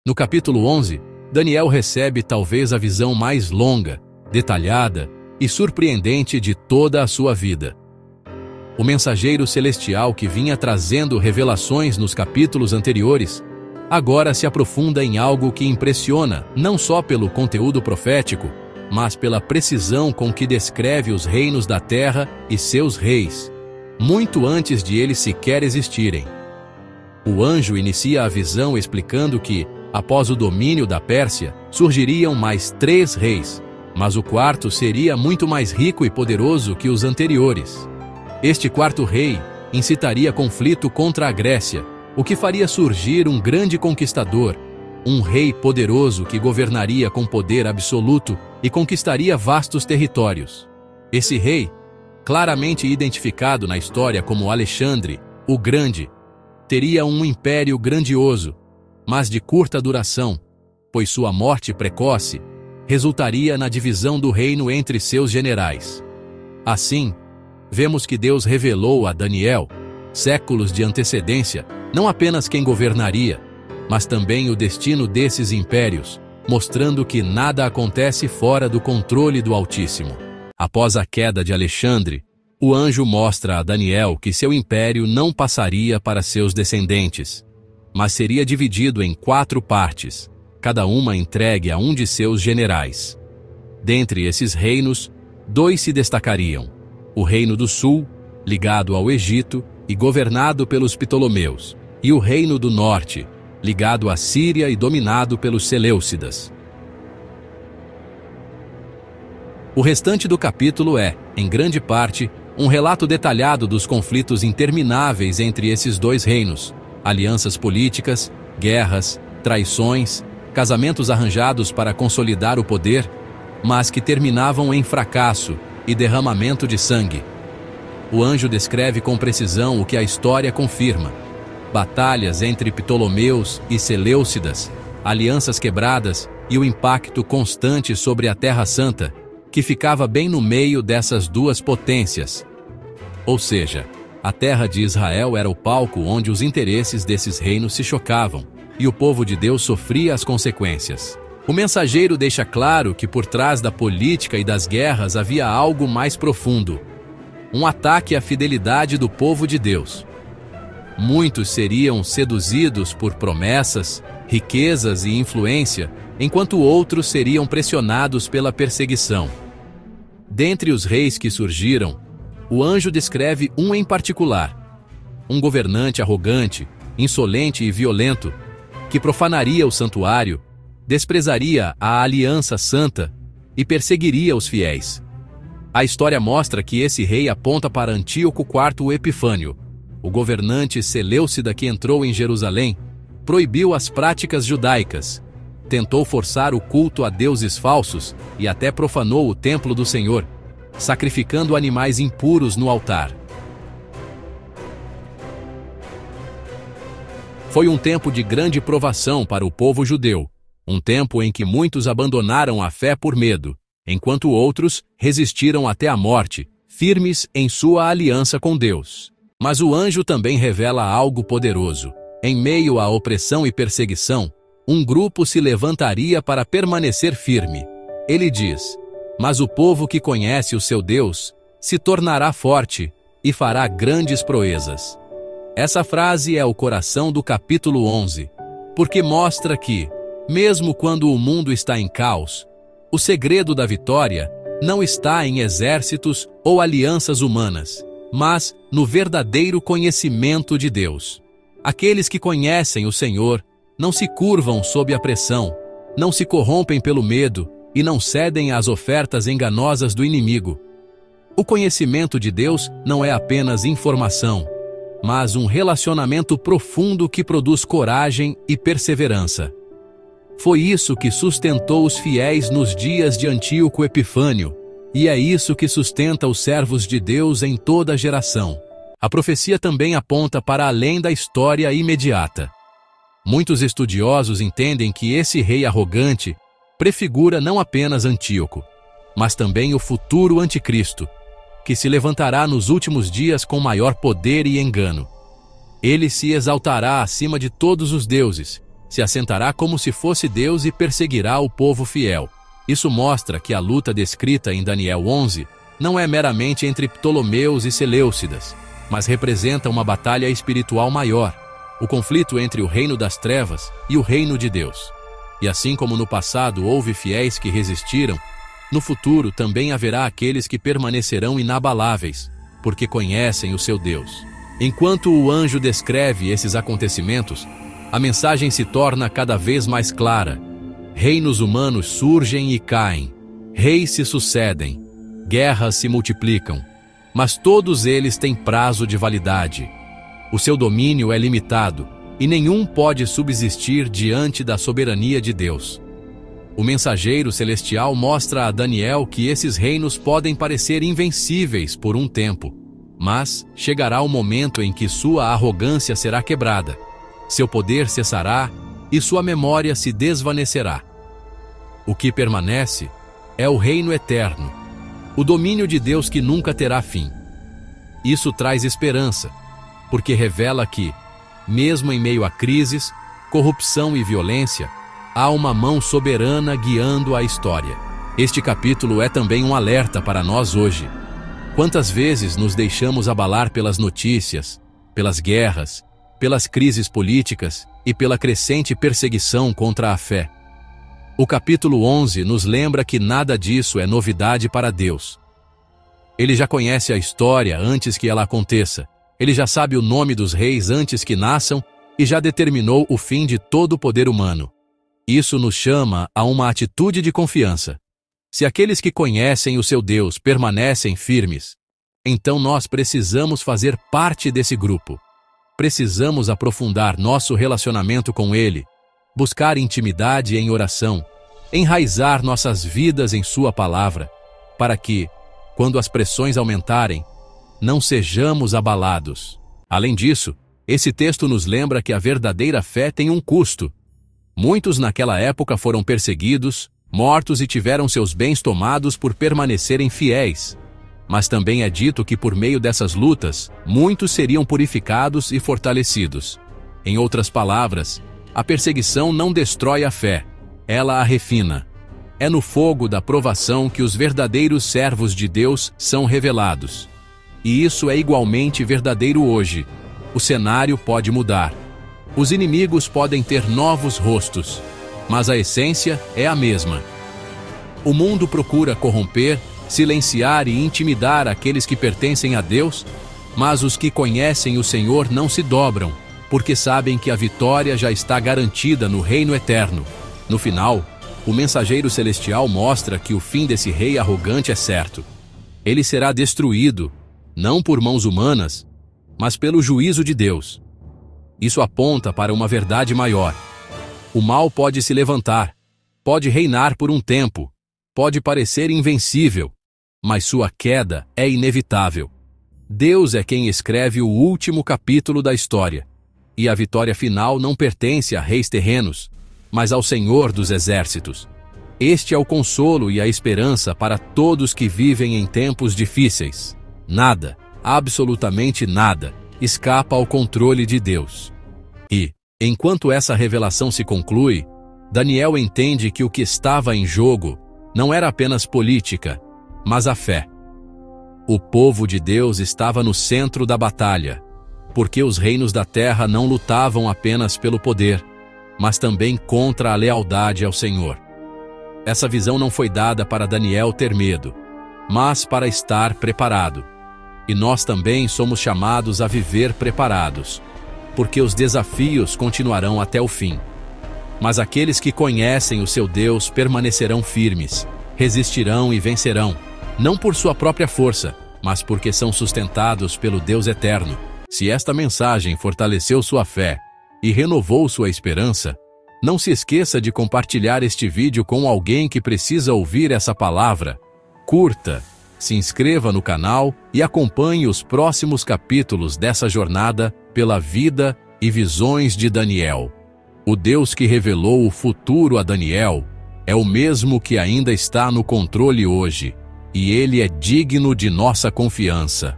No capítulo 11, Daniel recebe talvez a visão mais longa, detalhada e surpreendente de toda a sua vida. O mensageiro celestial que vinha trazendo revelações nos capítulos anteriores, agora se aprofunda em algo que impressiona não só pelo conteúdo profético, mas pela precisão com que descreve os reinos da terra e seus reis, muito antes de eles sequer existirem. O anjo inicia a visão explicando que, após o domínio da Pérsia, surgiriam mais 3 reis, mas o quarto seria muito mais rico e poderoso que os anteriores. Este quarto rei incitaria conflito contra a Grécia, o que faria surgir um grande conquistador, um rei poderoso que governaria com poder absoluto e conquistaria vastos territórios. Esse rei, claramente identificado na história como Alexandre, o Grande, teria um império grandioso, mas de curta duração, pois sua morte precoce resultaria na divisão do reino entre seus generais. Assim, vemos que Deus revelou a Daniel, séculos de antecedência, não apenas quem governaria, mas também o destino desses impérios, mostrando que nada acontece fora do controle do Altíssimo. Após a queda de Alexandre, o anjo mostra a Daniel que seu império não passaria para seus descendentes, mas seria dividido em 4 partes, cada uma entregue a um de seus generais. Dentre esses reinos, 2 se destacariam: o reino do sul, ligado ao Egito e governado pelos Ptolomeus, e o reino do norte, ligado à Síria e dominado pelos Seleucidas. O restante do capítulo é, em grande parte, um relato detalhado dos conflitos intermináveis entre esses 2 reinos, alianças políticas, guerras, traições, casamentos arranjados para consolidar o poder, mas que terminavam em fracasso e derramamento de sangue. O anjo descreve com precisão o que a história confirma: batalhas entre Ptolomeus e Seleucidas, alianças quebradas e o impacto constante sobre a Terra Santa, que ficava bem no meio dessas 2 potências. Ou seja, a terra de Israel era o palco onde os interesses desses reinos se chocavam, e o povo de Deus sofria as consequências. O mensageiro deixa claro que por trás da política e das guerras havia algo mais profundo: um ataque à fidelidade do povo de Deus. Muitos seriam seduzidos por promessas, riquezas e influência, enquanto outros seriam pressionados pela perseguição. Dentre os reis que surgiram, o anjo descreve um em particular: um governante arrogante, insolente e violento, que profanaria o santuário, desprezaria a aliança santa e perseguiria os fiéis. A história mostra que esse rei aponta para Antíoco IV Epifânio, o governante seleucida que entrou em Jerusalém, proibiu as práticas judaicas, tentou forçar o culto a deuses falsos e até profanou o templo do Senhor, sacrificando animais impuros no altar. Foi um tempo de grande provação para o povo judeu, um tempo em que muitos abandonaram a fé por medo, enquanto outros resistiram até a morte, firmes em sua aliança com Deus. Mas o anjo também revela algo poderoso: em meio à opressão e perseguição, um grupo se levantaria para permanecer firme. Ele diz: mas o povo que conhece o seu Deus se tornará forte e fará grandes proezas. Essa frase é o coração do capítulo 11, porque mostra que, mesmo quando o mundo está em caos, o segredo da vitória não está em exércitos ou alianças humanas, mas no verdadeiro conhecimento de Deus. Aqueles que conhecem o Senhor não se curvam sob a pressão, não se corrompem pelo medo e não cedem às ofertas enganosas do inimigo. O conhecimento de Deus não é apenas informação, mas um relacionamento profundo que produz coragem e perseverança. Foi isso que sustentou os fiéis nos dias de Antíoco Epifânio, e é isso que sustenta os servos de Deus em toda geração. A profecia também aponta para além da história imediata. Muitos estudiosos entendem que esse rei arrogante prefigura não apenas Antíoco, mas também o futuro anticristo, que se levantará nos últimos dias com maior poder e engano. Ele se exaltará acima de todos os deuses se assentará como se fosse Deus e perseguirá o povo fiel. Isso mostra que a luta descrita em Daniel 11 não é meramente entre Ptolomeus e Seleucidas, mas representa uma batalha espiritual maior, o conflito entre o reino das trevas e o reino de Deus. E assim como no passado houve fiéis que resistiram, no futuro também haverá aqueles que permanecerão inabaláveis, porque conhecem o seu Deus. Enquanto o anjo descreve esses acontecimentos, a mensagem se torna cada vez mais clara. Reinos humanos surgem e caem, reis se sucedem, guerras se multiplicam, mas todos eles têm prazo de validade. O seu domínio é limitado e nenhum pode subsistir diante da soberania de Deus. O mensageiro celestial mostra a Daniel que esses reinos podem parecer invencíveis por um tempo, mas chegará o momento em que sua arrogância será quebrada, seu poder cessará e sua memória se desvanecerá. O que permanece é o reino eterno, o domínio de Deus que nunca terá fim. Isso traz esperança, porque revela que, mesmo em meio a crises, corrupção e violência, há uma mão soberana guiando a história. Este capítulo é também um alerta para nós hoje. Quantas vezes nos deixamos abalar pelas notícias, pelas guerras, pelas crises políticas e pela crescente perseguição contra a fé? O capítulo 11 nos lembra que nada disso é novidade para Deus. Ele já conhece a história antes que ela aconteça. Ele já sabe o nome dos reis antes que nasçam e já determinou o fim de todo o poder humano. Isso nos chama a uma atitude de confiança. Se aqueles que conhecem o seu Deus permanecem firmes, então nós precisamos fazer parte desse grupo. Precisamos aprofundar nosso relacionamento com Ele, buscar intimidade em oração, enraizar nossas vidas em Sua palavra, para que, quando as pressões aumentarem, não sejamos abalados. Além disso, esse texto nos lembra que a verdadeira fé tem um custo. Muitos naquela época foram perseguidos, mortos e tiveram seus bens tomados por permanecerem fiéis. Mas também é dito que por meio dessas lutas, muitos seriam purificados e fortalecidos. Em outras palavras, a perseguição não destrói a fé, ela a refina. É no fogo da provação que os verdadeiros servos de Deus são revelados. E isso é igualmente verdadeiro hoje. O cenário pode mudar. Os inimigos podem ter novos rostos, mas a essência é a mesma. O mundo procura corromper, silenciar e intimidar aqueles que pertencem a Deus, mas os que conhecem o Senhor não se dobram, porque sabem que a vitória já está garantida no reino eterno. No final, o mensageiro celestial mostra que o fim desse rei arrogante é certo. Ele será destruído, não por mãos humanas, mas pelo juízo de Deus. Isso aponta para uma verdade maior. O mal pode se levantar, pode reinar por um tempo, pode parecer invencível, mas sua queda é inevitável. Deus é quem escreve o último capítulo da história, e a vitória final não pertence a reis terrenos, mas ao Senhor dos exércitos. Este é o consolo e a esperança para todos que vivem em tempos difíceis. Nada, absolutamente nada, escapa ao controle de Deus. E, enquanto essa revelação se conclui, Daniel entende que o que estava em jogo não era apenas política, mas a fé. O povo de Deus estava no centro da batalha, porque os reinos da terra não lutavam apenas pelo poder, mas também contra a lealdade ao Senhor. Essa visão não foi dada para Daniel ter medo, mas para estar preparado. E nós também somos chamados a viver preparados, porque os desafios continuarão até o fim. Mas aqueles que conhecem o seu Deus permanecerão firmes, resistirão e vencerão, não por sua própria força, mas porque são sustentados pelo Deus eterno. Se esta mensagem fortaleceu sua fé e renovou sua esperança, não se esqueça de compartilhar este vídeo com alguém que precisa ouvir essa palavra. Curta, se inscreva no canal e acompanhe os próximos capítulos dessa jornada pela vida e visões de Daniel. O Deus que revelou o futuro a Daniel é o mesmo que ainda está no controle hoje, e Ele é digno de nossa confiança.